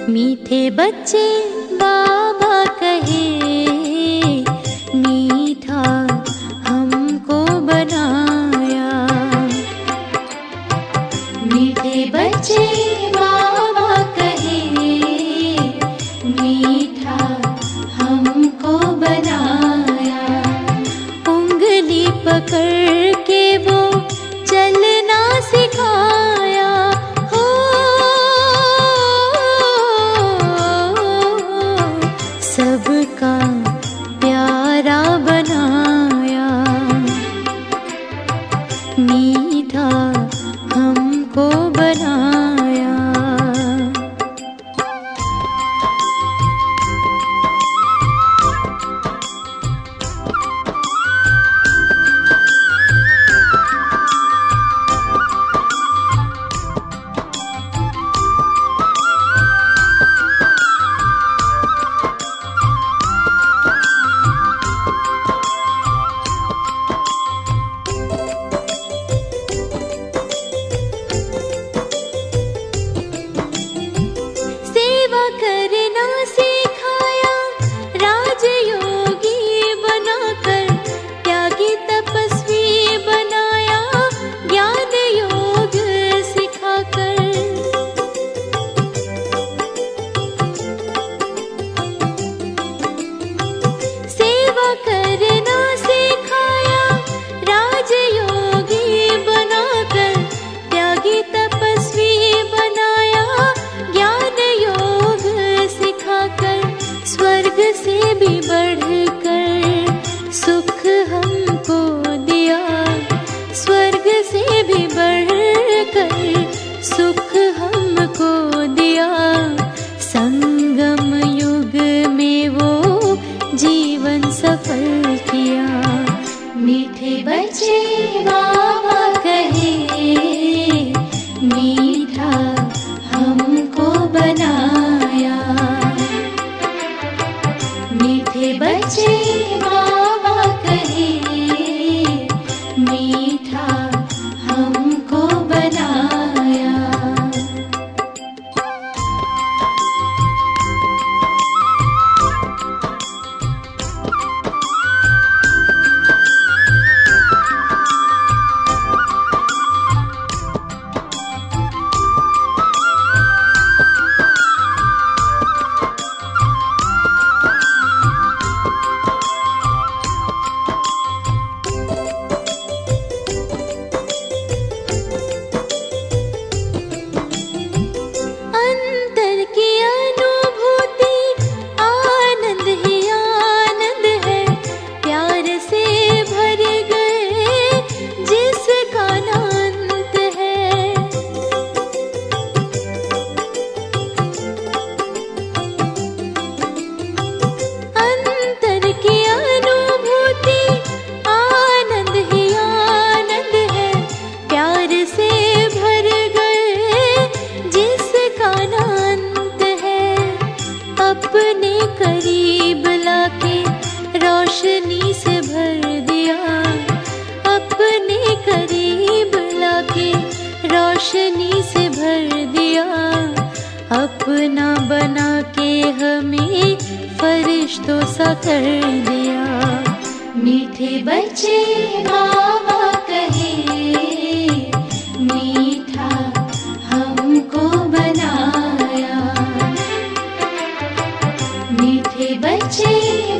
मीठे बच्चे बाबा कहे, मीठा हमको बनाया। मीठे बच्चे बाबा कहे, मीठा हमको बनाया। उंगली पकड़ के वो चलना सिखाया। सबका प्यारा बनाया। मीठा हमको बनाया। संगम युग में वो जीवन सफल किया। मीठे बच्चे बाबा कहे, मीठा हमको बनाया। मीठे बच्चे बाबा कहे, मीठा हमको बनाया। करीब लाके रोशनी से भर दिया। अपने करीब लाके रोशनी से भर दिया। अपना बना के हमें फरिश्तों सा कर दिया। मीठे बच्चे बाबा कहे, मीठा हमको बनाया। मीठे बच्चे